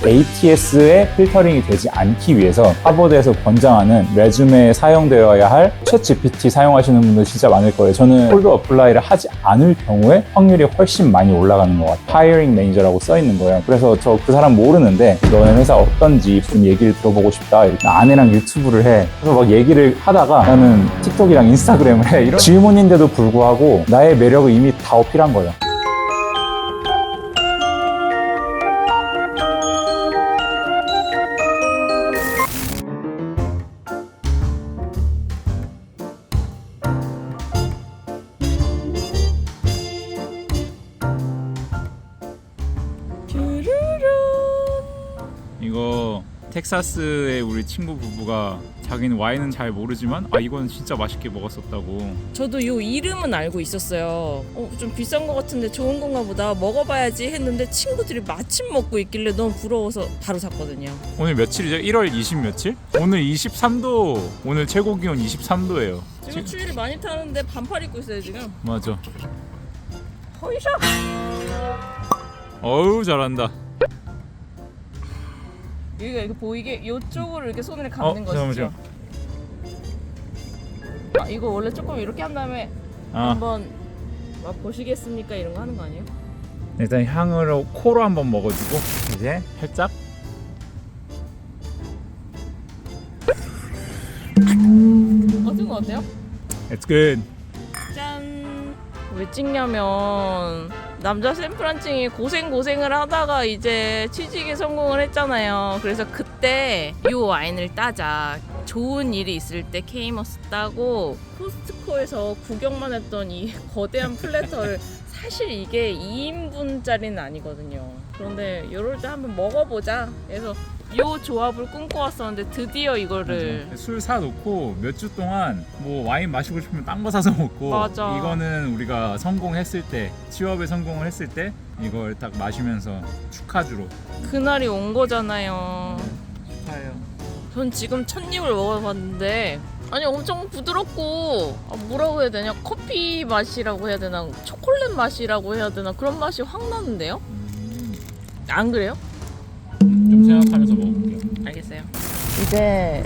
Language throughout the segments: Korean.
ATS에 필터링이 되지 않기 위해서 하버드에서 권장하는 레주메에 사용되어야 할 챗GPT 사용하시는 분들 진짜 많을 거예요. 저는 콜드 어플라이를 하지 않을 경우에 확률이 훨씬 많이 올라가는 것 같아요. 하이어링 매니저라고 써 있는 거예요. 그래서 저 그 사람 모르는데 너네 회사 어떤지 좀 얘기를 들어보고 싶다. 아내랑 유튜브를 해. 그래서 막 얘기를 하다가 나는 틱톡이랑 인스타그램을 해. 이런 질문인데도 불구하고 나의 매력을 이미 다 어필한 거예요. 이거 텍사스의 우리 친구 부부가 자기는 와인은 잘 모르지만 이건 진짜 맛있게 먹었었다고. 저도 요 이름은 알고 있었어요. 좀 비싼 거 같은데 좋은 건가 보다, 먹어봐야지 했는데 친구들이 마침 먹고 있길래 너무 부러워서 바로 샀거든요. 오늘 며칠이죠? 1월 20 며칠? 오늘 23도, 오늘 최고 기온 23도예요. 지금 추위를 많이 타는데 반팔 입고 있어요 지금. 맞아. 허이샤. 어우 잘한다. 여기가 이거 보이게 이쪽으로 이렇게 손을 감는 것이죠. 잠깐만요. 이거 원래 조금 이렇게 한 다음에 한번 막 보시겠습니까 이런 거 하는 거 아니에요? 일단 향으로 코로 한번 먹어주고 이제 살짝. 어떤 거 어때요? It's good. 짠. 왜 찍냐면 남자 샌프란칭이 고생을 하다가 이제 취직에 성공을 했잖아요. 그래서 그때 이 와인을 따자, 좋은 일이 있을 때 케이머스 따고, 코스트코에서 구경만 했던 이 거대한 플래터를 사실 이게 2인분짜리는 아니거든요. 그런데 이럴 때 한번 먹어보자 해서 이 조합을 꿈꿔왔었는데 드디어 이거를 술 사놓고 몇 주 동안 뭐 와인 마시고 싶으면 딴 거 사서 먹고. 맞아. 이거는 우리가 성공했을 때, 취업에 성공을 했을 때 이걸 딱 마시면서 축하주로. 그날이 온 거잖아요. 축하해요. 전 지금 첫 입을 먹어봤는데 아니 엄청 부드럽고, 뭐라고 해야 되냐, 커피 맛이라고 해야 되나, 초콜릿 맛이라고 해야 되나, 그런 맛이 확 나는데요? 안 그래요? 좀 생각하면서 먹어볼게요. 알겠어요. 이제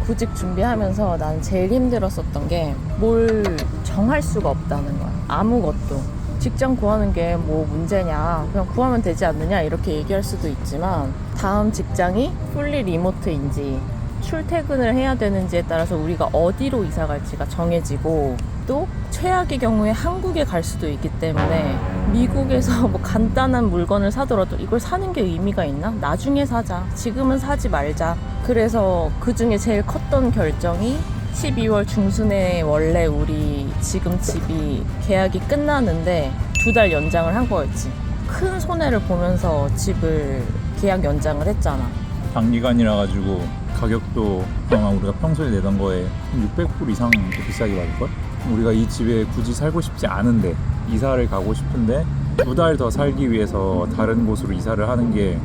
구직 준비하면서 난 제일 힘들었었던 게 뭘 정할 수가 없다는 거야. 아무것도. 직장 구하는 게 뭐 문제냐, 그냥 구하면 되지 않느냐 이렇게 얘기할 수도 있지만, 다음 직장이 풀리 리모트인지 출퇴근을 해야 되는지에 따라서 우리가 어디로 이사 갈지가 정해지고, 또 최악의 경우에 한국에 갈 수도 있기 때문에 미국에서 뭐 간단한 물건을 사더라도 이걸 사는 게 의미가 있나? 나중에 사자. 지금은 사지 말자. 그래서 그 중에 제일 컸던 결정이 12월 중순에 원래 우리 지금 집이 계약이 끝나는데 2달 연장을 한 거였지. 큰 손해를 보면서 집을 계약 연장을 했잖아. 장기간이라 가지고 가격도 아마 우리가 평소에 내던 거에 600불 이상 비싸게 받을걸? 우리가 이 집에 굳이 살고 싶지 않은데 이사를 가고 싶은데 2달 더 살기 위해서 다른 곳으로 이사를 하는 게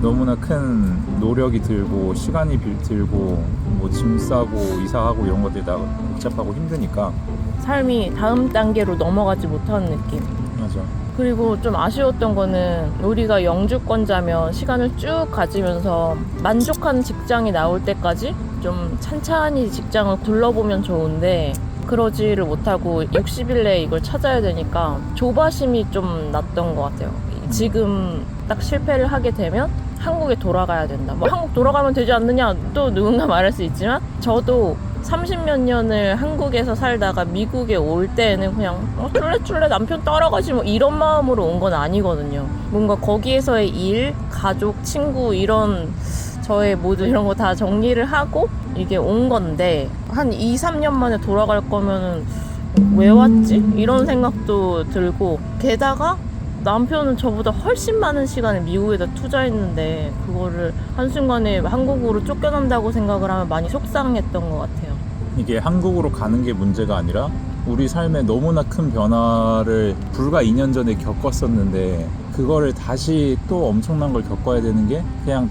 너무나 큰 노력이 들고 시간이 들고 뭐 짐 싸고 이사하고 이런 것들이 다 복잡하고 힘드니까 삶이 다음 단계로 넘어가지 못하는 느낌. 맞아. 그리고 좀 아쉬웠던 거는 우리가 영주권자면 시간을 쭉 가지면서 만족하는 직장이 나올 때까지 좀 찬찬히 직장을 둘러보면 좋은데 그러지를 못하고 60일 내에 이걸 찾아야 되니까 조바심이 좀 났던 것 같아요. 지금 딱 실패를 하게 되면 한국에 돌아가야 된다. 뭐 한국 돌아가면 되지 않느냐 또 누군가 말할 수 있지만, 저도 30몇 년을 한국에서 살다가 미국에 올 때에는 그냥 쫄래쫄래 남편 따라가지 뭐 이런 마음으로 온 건 아니거든요. 뭔가 거기에서의 일, 가족, 친구 이런 저의 모두 이런 거 다 정리를 하고 이게 온 건데, 한 2, 3년 만에 돌아갈 거면은 왜 왔지? 이런 생각도 들고, 게다가 남편은 저보다 훨씬 많은 시간을 미국에다 투자했는데 그거를 한순간에 한국으로 쫓겨난다고 생각을 하면 많이 속상했던 것 같아요. 이게 한국으로 가는 게 문제가 아니라 우리 삶에 너무나 큰 변화를 불과 2년 전에 겪었었는데 그거를 다시 또 엄청난 걸 겪어야 되는 게 그냥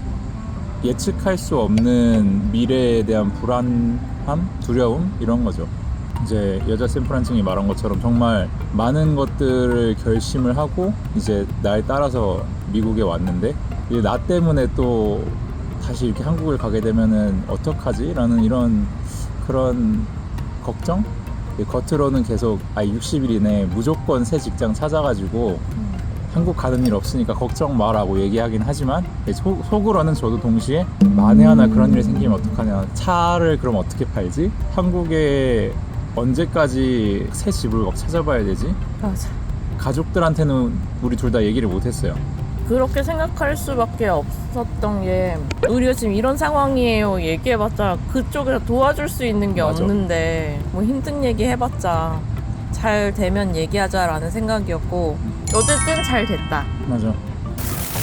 예측할 수 없는 미래에 대한 불안함, 두려움 이런 거죠. 이제 여자 샌프란칭이 말한 것처럼 정말 많은 것들을 결심을 하고 이제 나에 따라서 미국에 왔는데 이게 나 때문에 또 다시 이렇게 한국을 가게 되면은 어떡하지? 라는 그런 걱정? 겉으로는 계속 60일 이내에 무조건 새 직장 찾아가지고 한국 가는 일 없으니까 걱정 마라고 얘기하긴 하지만 속으로는 저도 동시에 만에 하나 그런 일이 생기면 어떡하냐, 차를 그럼 어떻게 팔지? 한국에 언제까지 새 집을 막 찾아봐야 되지? 맞아. 가족들한테는 우리 둘 다 얘기를 못했어요. 그렇게 생각할 수밖에 없었던 게 우리가 지금 이런 상황이에요 얘기해봤자 그쪽에서 도와줄 수 있는 게 맞아. 없는데 뭐 힘든 얘기 해봤자 잘 되면 얘기하자라는 생각이었고 어쨌든 잘 됐다. 맞아.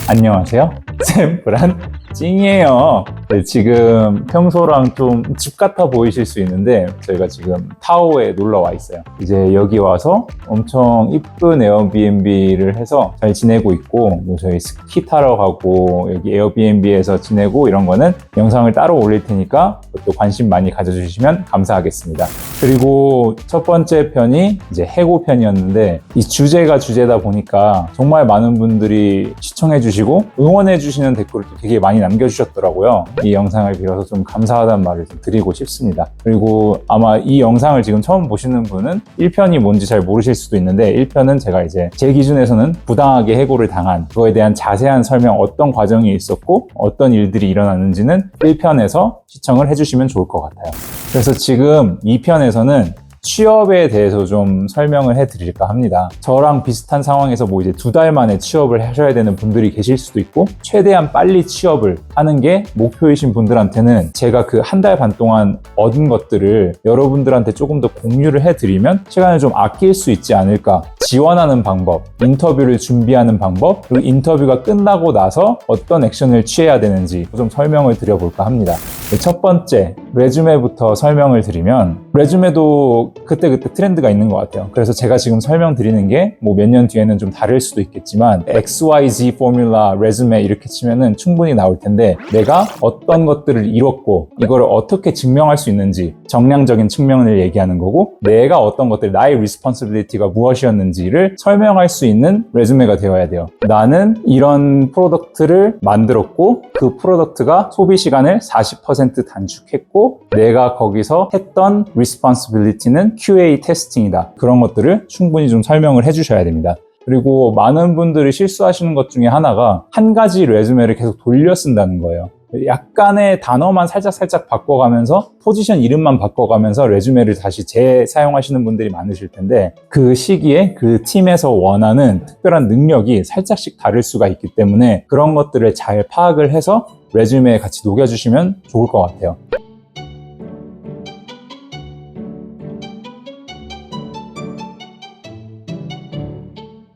안녕하세요. 샘프란 찡이에요. 네, 지금 평소랑 좀 집 같아 보이실 수 있는데 저희가 지금 타오에 놀러 와 있어요. 이제 여기 와서 엄청 이쁜 에어비앤비를 해서 잘 지내고 있고, 뭐 저희 스키 타러 가고 여기 에어비앤비에서 지내고 이런 거는 영상을 따로 올릴 테니까 또 관심 많이 가져주시면 감사하겠습니다. 그리고 첫 번째 편이 이제 해고 편이었는데 이 주제가 주제다 보니까 정말 많은 분들이 시청해 주시고 응원해 주시는 댓글을 또 되게 많이 남겨주셨더라고요. 이 영상을 빌어서 좀 감사하다는 말을 좀 드리고 싶습니다. 그리고 아마 이 영상을 지금 처음 보시는 분은 1편이 뭔지 잘 모르실 수도 있는데 1편은 제가 이제 제 기준에서는 부당하게 해고를 당한 그거에 대한 자세한 설명, 어떤 과정이 있었고 어떤 일들이 일어났는지는 1편에서 시청을 해주시면 좋을 것 같아요. 그래서 지금 2편에서는 취업에 대해서 좀 설명을 해드릴까 합니다. 저랑 비슷한 상황에서 뭐 이제 2달 만에 취업을 하셔야 되는 분들이 계실 수도 있고, 최대한 빨리 취업을 하는 게 목표이신 분들한테는 제가 그 1달 반 동안 얻은 것들을 여러분들한테 조금 더 공유를 해드리면 시간을 좀 아낄 수 있지 않을까. 지원하는 방법, 인터뷰를 준비하는 방법, 그리고 인터뷰가 끝나고 나서 어떤 액션을 취해야 되는지 좀 설명을 드려볼까 합니다. 첫 번째, 레주메부터 설명을 드리면, 레주메도 그때그때 트렌드가 있는 것 같아요. 그래서 제가 지금 설명드리는 게 뭐 몇 년 뒤에는 좀 다를 수도 있겠지만 XYZ 포뮬라 레주메 이렇게 치면은 충분히 나올 텐데, 내가 어떤 것들을 이뤘고 이거를 어떻게 증명할 수 있는지 정량적인 측면을 얘기하는 거고, 내가 어떤 것들, 나의 리스폰시빌리티가 무엇이었는지를 설명할 수 있는 레주메가 되어야 돼요. 나는 이런 프로덕트를 만들었고 그 프로덕트가 소비 시간을 40% 단축했고 내가 거기서 했던 리스폰시빌리티는 QA 테스팅이다. 그런 것들을 충분히 좀 설명을 해주셔야 됩니다. 그리고 많은 분들이 실수하시는 것 중에 하나가 한 가지 레주메를 계속 돌려 쓴다는 거예요. 약간의 단어만 살짝 바꿔가면서 포지션 이름만 바꿔가면서 레주메를 다시 재사용하시는 분들이 많으실 텐데, 그 시기에 그 팀에서 원하는 특별한 능력이 살짝씩 다를 수가 있기 때문에 그런 것들을 잘 파악을 해서 레주메에 같이 녹여주시면 좋을 것 같아요.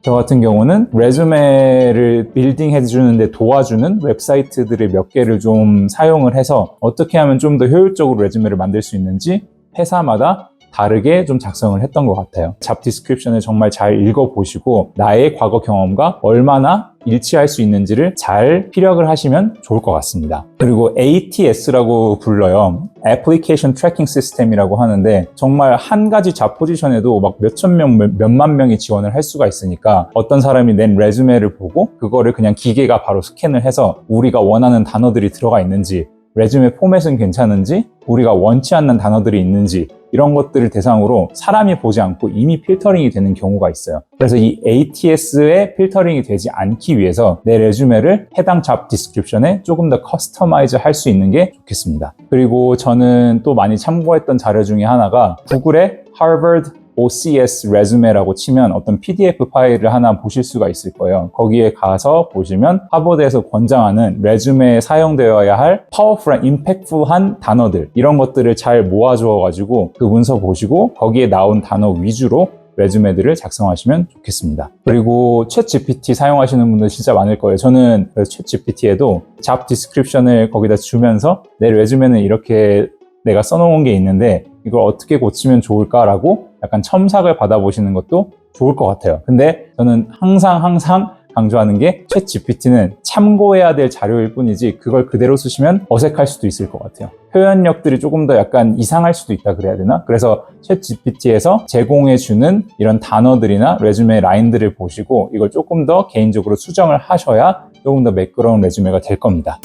저 같은 경우는 레주메를 빌딩해 주는데 도와주는 웹사이트들을 몇 개를 좀 사용을 해서 어떻게 하면 좀 더 효율적으로 레주메를 만들 수 있는지 회사마다 다르게 좀 작성을 했던 것 같아요. 잡 디스크립션을 정말 잘 읽어보시고 나의 과거 경험과 얼마나 일치할 수 있는지를 잘 피력을 하시면 좋을 것 같습니다. 그리고 ATS라고 불러요. Application Tracking System이라고 하는데, 정말 한 가지 잡 포지션에도 막 몇천 명, 몇만 명이 지원을 할 수가 있으니까 어떤 사람이 낸 레주메를 보고 그거를 그냥 기계가 바로 스캔을 해서 우리가 원하는 단어들이 들어가 있는지, 레주메 포맷은 괜찮은지, 우리가 원치 않는 단어들이 있는지, 이런 것들을 대상으로 사람이 보지 않고 이미 필터링이 되는 경우가 있어요. 그래서 이 ATS에 필터링이 되지 않기 위해서 내 레주메를 해당 잡 디스크립션에 조금 더 커스터마이즈 할 수 있는 게 좋겠습니다. 그리고 저는 또 많이 참고했던 자료 중에 하나가 구글의 Harvard OCS 레주메라고 치면 어떤 PDF 파일을 하나 보실 수가 있을 거예요. 거기에 가서 보시면 하버드에서 권장하는 레주메에 사용되어야 할 파워풀한, 임팩트풀한 단어들, 이런 것들을 잘 모아주어가지고 그 문서 보시고 거기에 나온 단어 위주로 레주메들을 작성하시면 좋겠습니다. 그리고 챗 GPT 사용하시는 분들 진짜 많을 거예요. 저는 챗 GPT에도 잡 디스크립션을 거기다 주면서 내 레주메는 이렇게 내가 써놓은 게 있는데 이걸 어떻게 고치면 좋을까라고 약간 첨삭을 받아보시는 것도 좋을 것 같아요. 근데 저는 항상 강조하는 게 챗 GPT는 참고해야 될 자료일 뿐이지 그걸 그대로 쓰시면 어색할 수도 있을 것 같아요. 표현력들이 조금 더 약간 이상할 수도 있다 그래야 되나? 그래서 챗 GPT에서 제공해주는 이런 단어들이나 레주메 라인들을 보시고 이걸 조금 더 개인적으로 수정을 하셔야 조금 더 매끄러운 레주메가 될 겁니다.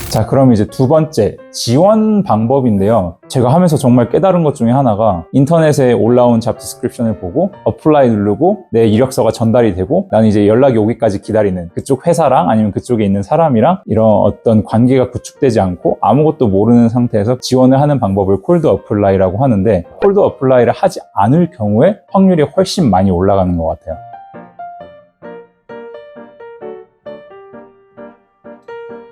자, 그럼 이제 두 번째, 지원 방법인데요. 제가 하면서 정말 깨달은 것 중에 하나가 인터넷에 올라온 잡 디스크립션을 보고 어플라이 누르고 내 이력서가 전달이 되고 나는 이제 연락이 오기까지 기다리는 그쪽 회사랑 아니면 그쪽에 있는 사람이랑 이런 어떤 관계가 구축되지 않고 아무것도 모르는 상태에서 지원을 하는 방법을 콜드 어플라이라고 하는데 콜드 어플라이를 하지 않을 경우에 확률이 훨씬 많이 올라가는 것 같아요.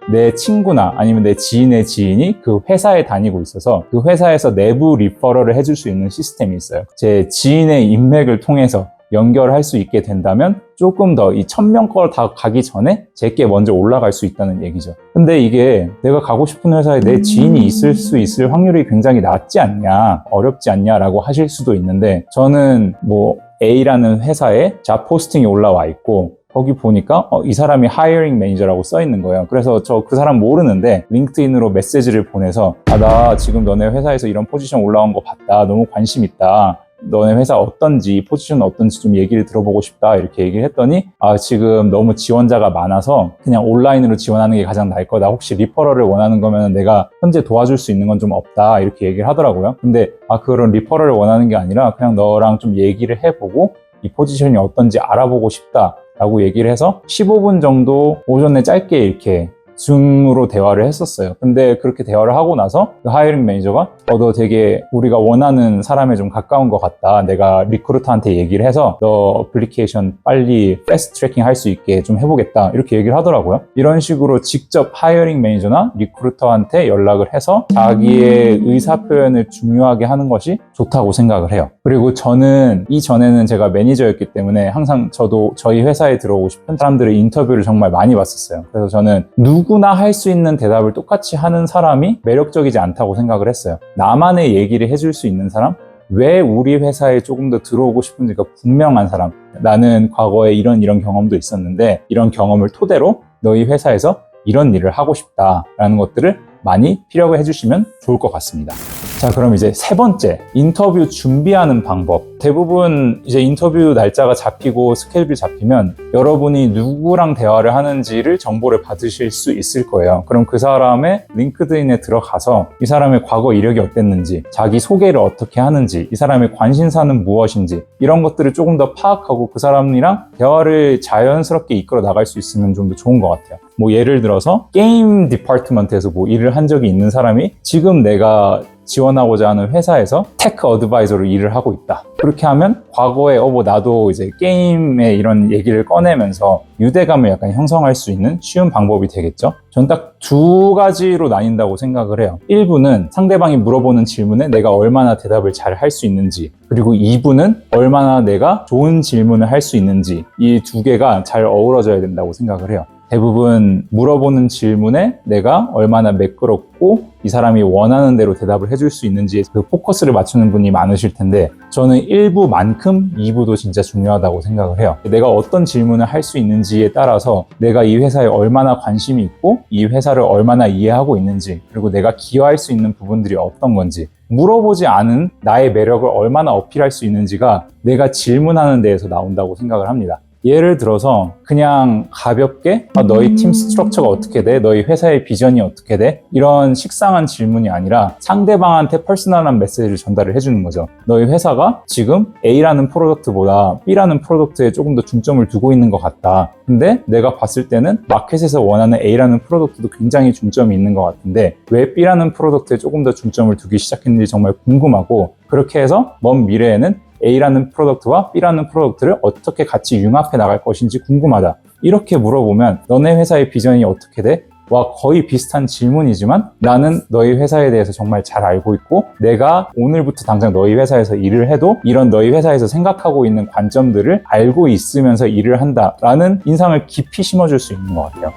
내 친구나 아니면 내 지인의 지인이 그 회사에 다니고 있어서 그 회사에서 내부 리퍼럴을 해줄 수 있는 시스템이 있어요. 제 지인의 인맥을 통해서 연결할 수 있게 된다면 조금 더 이 1000명 걸 다 가기 전에 제게 먼저 올라갈 수 있다는 얘기죠. 근데 이게 내가 가고 싶은 회사에 내 지인이 있을 수 있을 확률이 굉장히 낮지 않냐, 어렵지 않냐라고 하실 수도 있는데 저는 뭐 A라는 회사에 잡 포스팅이 올라와 있고 거기 보니까 이 사람이 하이어링 매니저라고 써 있는 거예요. 그래서 저 그 사람 모르는데 링크드인으로 메시지를 보내서 나 지금 너네 회사에서 이런 포지션 올라온 거 봤다. 너무 관심 있다. 너네 회사 어떤지, 포지션 어떤지 좀 얘기를 들어보고 싶다. 이렇게 얘기를 했더니 지금 너무 지원자가 많아서 그냥 온라인으로 지원하는 게 가장 나을 거다. 혹시 리퍼럴을 원하는 거면 내가 현재 도와줄 수 있는 건 좀 없다. 이렇게 얘기를 하더라고요. 근데 그런 리퍼럴을 원하는 게 아니라 그냥 너랑 좀 얘기를 해보고 이 포지션이 어떤지 알아보고 싶다. 라고 얘기를 해서 15분 정도 오전에 짧게 이렇게 줌으로 대화를 했었어요. 근데 그렇게 대화를 하고 나서 그 하이어링 매니저가 너 되게 우리가 원하는 사람에 좀 가까운 것 같다. 내가 리크루터한테 얘기를 해서 너 어플리케이션 빨리 패스트 트래킹 할 수 있게 좀 해보겠다. 이렇게 얘기를 하더라고요. 이런 식으로 직접 하이어링 매니저나 리크루터한테 연락을 해서 자기의 의사 표현을 중요하게 하는 것이 좋다고 생각을 해요. 그리고 저는 이전에는 제가 매니저였기 때문에 항상 저도 저희 회사에 들어오고 싶은 사람들의 인터뷰를 정말 많이 봤었어요. 그래서 저는 누구나 할 수 있는 대답을 똑같이 하는 사람이 매력적이지 않다고 생각을 했어요. 나만의 얘기를 해줄 수 있는 사람? 왜 우리 회사에 조금 더 들어오고 싶은지가 분명한 사람. 나는 과거에 이런 경험도 있었는데 이런 경험을 토대로 너희 회사에서 이런 일을 하고 싶다라는 것들을 많이 피력을 해주시면 좋을 것 같습니다. 자, 그럼 이제 세 번째, 인터뷰 준비하는 방법. 대부분 이제 인터뷰 날짜가 잡히고 스케줄이 잡히면 여러분이 누구랑 대화를 하는지를 정보를 받으실 수 있을 거예요. 그럼 그 사람의 링크드인에 들어가서 이 사람의 과거 이력이 어땠는지, 자기 소개를 어떻게 하는지, 이 사람의 관심사는 무엇인지 이런 것들을 조금 더 파악하고 그 사람이랑 대화를 자연스럽게 이끌어 나갈 수 있으면 좀 더 좋은 것 같아요. 뭐 예를 들어서 게임 디파트먼트에서 뭐 일을 한 적이 있는 사람이 지금 내가 지원하고자 하는 회사에서 테크 어드바이저로 일을 하고 있다. 그렇게 하면 과거에 뭐 나도 이제 게임의 이런 얘기를 꺼내면서 유대감을 약간 형성할 수 있는 쉬운 방법이 되겠죠. 전 딱 두 가지로 나뉜다고 생각을 해요. 1부는 상대방이 물어보는 질문에 내가 얼마나 대답을 잘 할 수 있는지, 그리고 2부는 얼마나 내가 좋은 질문을 할 수 있는지, 이 두 개가 잘 어우러져야 된다고 생각을 해요. 대부분 물어보는 질문에 내가 얼마나 매끄럽고 이 사람이 원하는 대로 대답을 해줄 수 있는지에 그 포커스를 맞추는 분이 많으실 텐데 저는 1부만큼 2부도 진짜 중요하다고 생각을 해요. 내가 어떤 질문을 할 수 있는지에 따라서 내가 이 회사에 얼마나 관심이 있고 이 회사를 얼마나 이해하고 있는지, 그리고 내가 기여할 수 있는 부분들이 어떤 건지, 물어보지 않은 나의 매력을 얼마나 어필할 수 있는지가 내가 질문하는 데에서 나온다고 생각을 합니다. 예를 들어서 그냥 가볍게 너희 팀 스트럭처가 어떻게 돼? 너희 회사의 비전이 어떻게 돼? 이런 식상한 질문이 아니라 상대방한테 퍼스널한 메시지를 전달을 해주는 거죠. 너희 회사가 지금 A라는 프로덕트보다 B라는 프로덕트에 조금 더 중점을 두고 있는 것 같다. 근데 내가 봤을 때는 마켓에서 원하는 A라는 프로덕트도 굉장히 중점이 있는 것 같은데 왜 B라는 프로덕트에 조금 더 중점을 두기 시작했는지 정말 궁금하고, 그렇게 해서 먼 미래에는 A라는 프로덕트와 B라는 프로덕트를 어떻게 같이 융합해 나갈 것인지 궁금하다. 이렇게 물어보면 너네 회사의 비전이 어떻게 돼? 와, 거의 비슷한 질문이지만 나는 너희 회사에 대해서 정말 잘 알고 있고 내가 오늘부터 당장 너희 회사에서 일을 해도 이런 너희 회사에서 생각하고 있는 관점들을 알고 있으면서 일을 한다라는 인상을 깊이 심어줄 수 있는 것 같아요.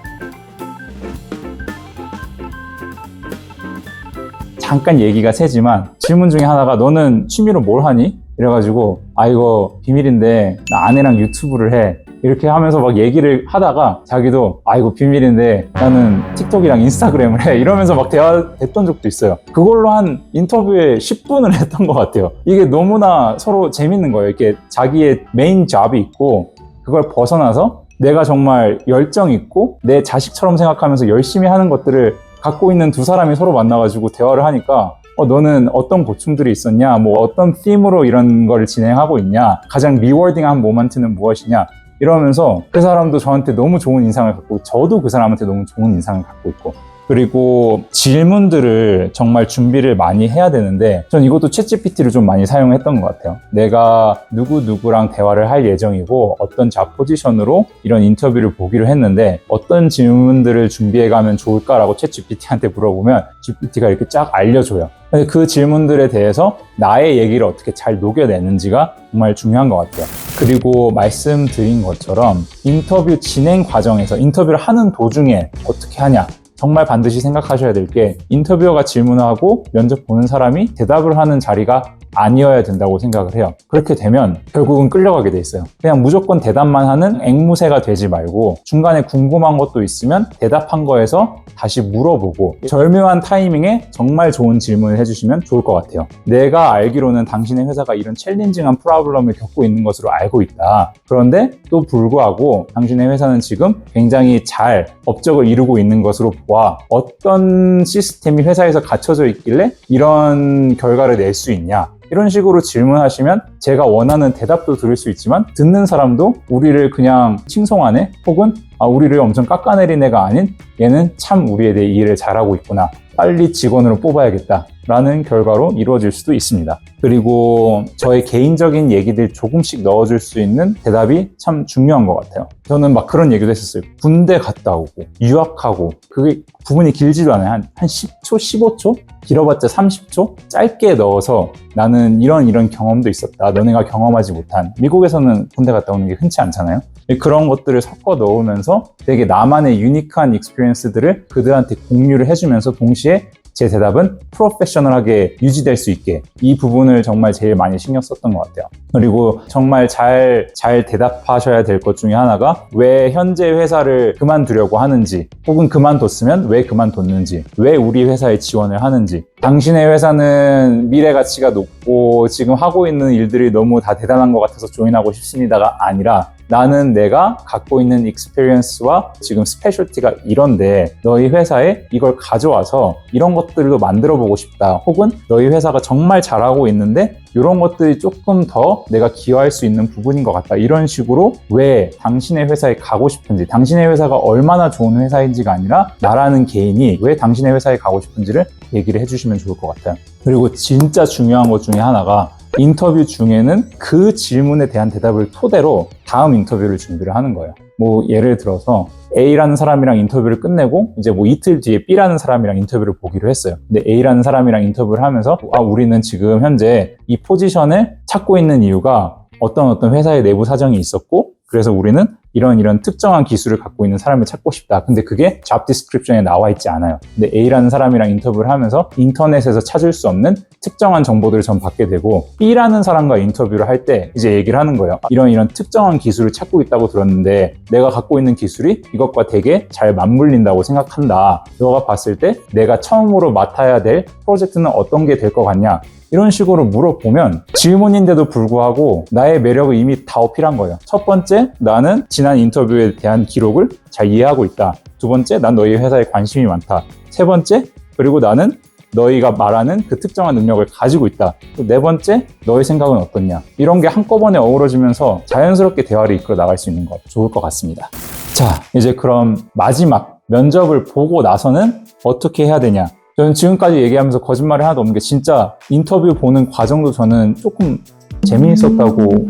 잠깐 얘기가 새지만 질문 중에 하나가 너는 취미로 뭘 하니? 이래가지고 이거 비밀인데 나 아내랑 유튜브를 해. 이렇게 하면서 막 얘기를 하다가 자기도 아 이거 비밀인데 나는 틱톡이랑 인스타그램을 해 이러면서 막 대화했던 적도 있어요. 그걸로 한 인터뷰에 10분을 했던 것 같아요. 이게 너무나 서로 재밌는 거예요. 이렇게 자기의 메인 잡이 있고 그걸 벗어나서 내가 정말 열정 있고 내 자식처럼 생각하면서 열심히 하는 것들을 갖고 있는 두 사람이 서로 만나가지고 대화를 하니까 너는 어떤 고충들이 있었냐, 뭐 어떤 팀으로 이런 걸 진행하고 있냐, 가장 리워딩한 모먼트는 무엇이냐 이러면서 그 사람도 저한테 너무 좋은 인상을 갖고 저도 그 사람한테 너무 좋은 인상을 갖고 있고 그리고 질문들을 정말 준비를 많이 해야 되는데 전 이것도 챗GPT를 좀 많이 사용했던 것 같아요. 내가 누구랑 대화를 할 예정이고 어떤 잡 포지션으로 이런 인터뷰를 보기로 했는데 어떤 질문들을 준비해가면 좋을까라고 챗GPT한테 물어보면 GPT가 이렇게 쫙 알려줘요. 그 질문들에 대해서 나의 얘기를 어떻게 잘 녹여내는지가 정말 중요한 것 같아요. 그리고 말씀드린 것처럼 인터뷰 진행 과정에서 인터뷰를 하는 도중에 어떻게 하냐 정말 반드시 생각하셔야 될 게 인터뷰어가 질문하고 면접 보는 사람이 대답을 하는 자리가 아니어야 된다고 생각을 해요. 그렇게 되면 결국은 끌려가게 돼 있어요. 그냥 무조건 대답만 하는 앵무새가 되지 말고 중간에 궁금한 것도 있으면 대답한 거에서 다시 물어보고 절묘한 타이밍에 정말 좋은 질문을 해주시면 좋을 것 같아요. 내가 알기로는 당신의 회사가 이런 챌린징한 프로블럼을 겪고 있는 것으로 알고 있다. 그런데 또 불구하고 당신의 회사는 지금 굉장히 잘 업적을 이루고 있는 것으로 보아 어떤 시스템이 회사에서 갖춰져 있길래 이런 결과를 낼 수 있냐 이런 식으로 질문하시면 제가 원하는 대답도 들을 수 있지만 듣는 사람도 우리를 그냥 칭송하네 혹은 우리를 엄청 깎아내린 애가 아닌 얘는 참 우리에 대해 이해를 잘하고 있구나 빨리 직원으로 뽑아야겠다 라는 결과로 이루어질 수도 있습니다. 그리고 저의 개인적인 얘기들 조금씩 넣어줄 수 있는 대답이 참 중요한 것 같아요. 저는 막 그런 얘기도 했었어요. 군대 갔다 오고 유학하고 그게 부분이 길지도 않아요. 한 10초, 15초? 길어봤자 30초? 짧게 넣어서 나는 이런 경험도 있었다. 너네가 경험하지 못한. 미국에서는 군대 갔다 오는 게 흔치 않잖아요. 그런 것들을 섞어 넣으면서 되게 나만의 유니크한 익스피리언스들을 그들한테 공유를 해주면서 동시에 제 대답은 프로페셔널하게 유지될 수 있게 이 부분을 정말 제일 많이 신경 썼던 것 같아요. 그리고 정말 잘 대답하셔야 될 것 중에 하나가 왜 현재 회사를 그만두려고 하는지 혹은 그만뒀으면 왜 그만뒀는지 왜 우리 회사에 지원을 하는지 당신의 회사는 미래 가치가 높고 지금 하고 있는 일들이 너무 다 대단한 것 같아서 조인하고 싶습니다가 아니라 나는 내가 갖고 있는 익스피리언스와 지금 스페셜티가 이런데 너희 회사에 이걸 가져와서 이런 것들도 만들어 보고 싶다. 혹은 너희 회사가 정말 잘하고 있는데 이런 것들이 조금 더 내가 기여할 수 있는 부분인 것 같다. 이런 식으로 왜 당신의 회사에 가고 싶은지 당신의 회사가 얼마나 좋은 회사인지가 아니라 나라는 개인이 왜 당신의 회사에 가고 싶은지를 얘기를 해주시면 좋을 것 같아요. 그리고 진짜 중요한 것 중에 하나가 인터뷰 중에는 그 질문에 대한 대답을 토대로 다음 인터뷰를 준비를 하는 거예요. 뭐 예를 들어서 A라는 사람이랑 인터뷰를 끝내고 이제 뭐 이틀 뒤에 B라는 사람이랑 인터뷰를 보기로 했어요. 근데 A라는 사람이랑 인터뷰를 하면서 우리는 지금 현재 이 포지션을 찾고 있는 이유가 어떤 회사의 내부 사정이 있었고 그래서 우리는 이런 특정한 기술을 갖고 있는 사람을 찾고 싶다. 근데 그게 잡 디스크립션에 나와 있지 않아요. 근데 A라는 사람이랑 인터뷰를 하면서 인터넷에서 찾을 수 없는 특정한 정보들을 전 받게 되고 B라는 사람과 인터뷰를 할 때 이제 얘기를 하는 거예요. 이런 특정한 기술을 찾고 있다고 들었는데 내가 갖고 있는 기술이 이것과 되게 잘 맞물린다고 생각한다. 너가 봤을 때 내가 처음으로 맡아야 될 프로젝트는 어떤 게 될 것 같냐? 이런 식으로 물어보면 질문인데도 불구하고 나의 매력을 이미 다 어필한 거예요. 첫 번째, 나는 지난 인터뷰에 대한 기록을 잘 이해하고 있다. 두 번째, 난 너희 회사에 관심이 많다. 세 번째, 그리고 나는 너희가 말하는 그 특정한 능력을 가지고 있다. 또 네 번째, 너의 생각은 어떻냐. 이런 게 한꺼번에 어우러지면서 자연스럽게 대화를 이끌어 나갈 수 있는 것 좋을 것 같습니다. 자, 이제 그럼 마지막 면접을 보고 나서는 어떻게 해야 되냐. 저는 지금까지 얘기하면서 거짓말이 하나도 없는 게 진짜 인터뷰 보는 과정도 저는 조금 재미있었다고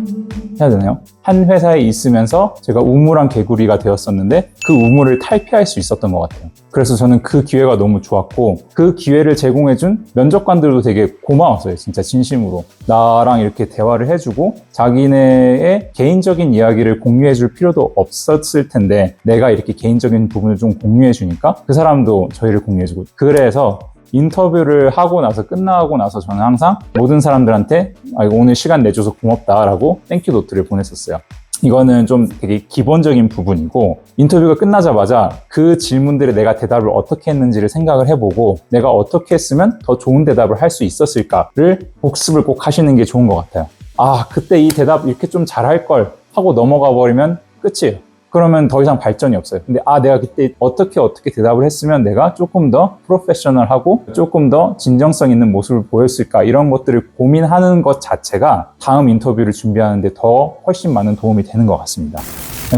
해야 되나요? 한 회사에 있으면서 제가 우물한 개구리가 되었었는데 그 우물을 탈피할 수 있었던 것 같아요. 그래서 저는 그 기회가 너무 좋았고 그 기회를 제공해준 면접관들도 되게 고마웠어요. 진짜 진심으로. 나랑 이렇게 대화를 해주고 자기네의 개인적인 이야기를 공유해줄 필요도 없었을 텐데 내가 이렇게 개인적인 부분을 좀 공유해주니까 그 사람도 저희를 공유해주고 그래서 인터뷰를 하고 나서 끝나고 나서 저는 항상 모든 사람들한테 오늘 시간 내줘서 고맙다라고 땡큐 노트를 보냈었어요. 이거는 좀 되게 기본적인 부분이고 인터뷰가 끝나자마자 그 질문들에 내가 대답을 어떻게 했는지를 생각을 해보고 내가 어떻게 했으면 더 좋은 대답을 할 수 있었을까를 복습을 꼭 하시는 게 좋은 것 같아요. 아, 그때 이 대답 이렇게 좀 잘할 걸 하고 넘어가 버리면 끝이에요. 그러면 더 이상 발전이 없어요. 근데 내가 그때 어떻게 대답을 했으면 내가 조금 더 프로페셔널하고 조금 더 진정성 있는 모습을 보였을까, 이런 것들을 고민하는 것 자체가 다음 인터뷰를 준비하는데 더 훨씬 많은 도움이 되는 것 같습니다.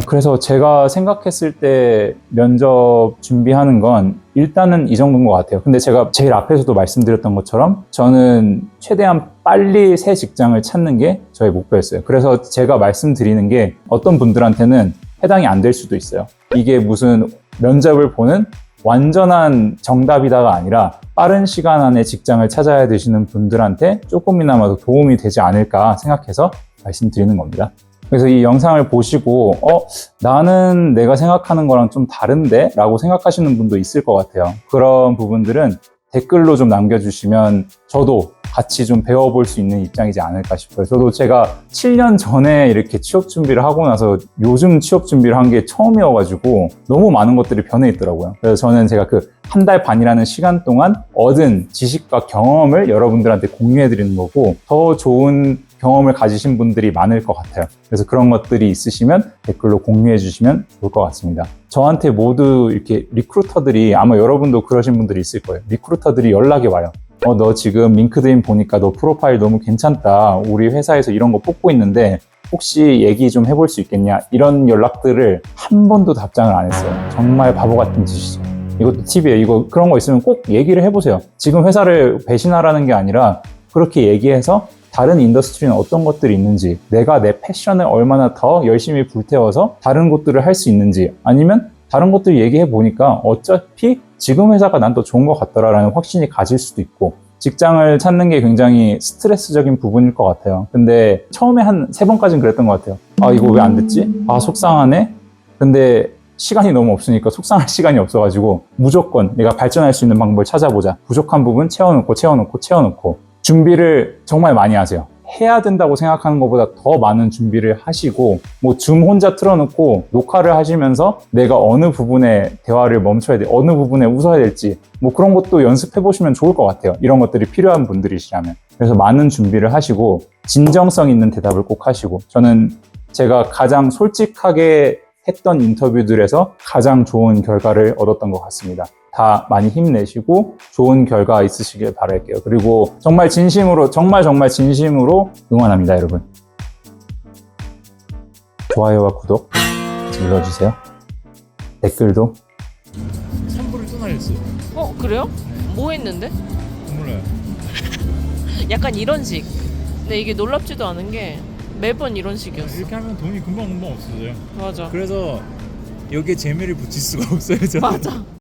그래서 제가 생각했을 때 면접 준비하는 건 일단은 이 정도인 것 같아요. 근데 제가 제일 앞에서도 말씀드렸던 것처럼 저는 최대한 빨리 새 직장을 찾는 게 저의 목표였어요. 그래서 제가 말씀드리는 게 어떤 분들한테는 해당이 안 될 수도 있어요. 이게 무슨 면접을 보는 완전한 정답이다가 아니라 빠른 시간 안에 직장을 찾아야 되시는 분들한테 조금이나마 도움이 되지 않을까 생각해서 말씀드리는 겁니다. 그래서 이 영상을 보시고 나는 내가 생각하는 거랑 좀 다른데? 라고 생각하시는 분도 있을 것 같아요. 그런 부분들은 댓글로 좀 남겨주시면 저도 같이 좀 배워볼 수 있는 입장이지 않을까 싶어요. 저도 제가 7년 전에 이렇게 취업 준비를 하고 나서 요즘 취업 준비를 한 게 처음이어가지고 너무 많은 것들이 변해 있더라고요. 그래서 저는 제가 그 한 달 반이라는 시간 동안 얻은 지식과 경험을 여러분들한테 공유해드리는 거고 더 좋은 경험을 가지신 분들이 많을 것 같아요. 그래서 그런 것들이 있으시면 댓글로 공유해 주시면 좋을 것 같습니다. 저한테 모두 이렇게 리크루터들이, 아마 여러분도 그러신 분들이 있을 거예요. 리크루터들이 연락이 와요. 너 지금 링크드인 보니까 너 프로파일 너무 괜찮다. 우리 회사에서 이런 거 뽑고 있는데 혹시 얘기 좀 해볼 수 있겠냐? 이런 연락들을 한 번도 답장을 안 했어요. 정말 바보 같은 짓이죠. 이것도 팁이에요. 그런 거 있으면 꼭 얘기를 해보세요. 지금 회사를 배신하라는 게 아니라 그렇게 얘기해서 다른 인더스트리는 어떤 것들이 있는지, 내가 내 패션을 얼마나 더 열심히 불태워서 다른 것들을 할 수 있는지, 아니면 다른 것들 얘기해 보니까 어차피 지금 회사가 난 더 좋은 것 같더라라는 확신이 가질 수도 있고, 직장을 찾는 게 굉장히 스트레스적인 부분일 것 같아요. 근데 처음에 한 3번까지는 그랬던 것 같아요. 이거 왜 안 됐지? 속상하네? 근데 시간이 너무 없으니까 속상할 시간이 없어가지고 무조건 내가 발전할 수 있는 방법을 찾아보자. 부족한 부분 채워놓고 준비를 정말 많이 하세요. 해야 된다고 생각하는 것보다 더 많은 준비를 하시고, 줌 혼자 틀어놓고 녹화를 하시면서 내가 어느 부분에 대화를 멈춰야 돼, 어느 부분에 웃어야 될지, 그런 것도 연습해 보시면 좋을 것 같아요. 이런 것들이 필요한 분들이시라면. 그래서 많은 준비를 하시고 진정성 있는 대답을 꼭 하시고, 저는 제가 가장 솔직하게 했던 인터뷰들에서 가장 좋은 결과를 얻었던 것 같습니다. 다 많이 힘내시고 좋은 결과 있으시길 바랄게요. 그리고 정말 진심으로, 정말 진심으로 응원합니다, 여러분. 좋아요와 구독 눌러주세요. 댓글도. 선불을 또 날렸어. 그래요? 뭐 했는데? 몰라요. 약간 이런 식. 근데 이게 놀랍지도 않은 게 매번 이런 식이었어. 이렇게 하면 돈이 금방 없어져요. 맞아. 그래서 여기에 재미를 붙일 수가 없어요. 저는. 맞아.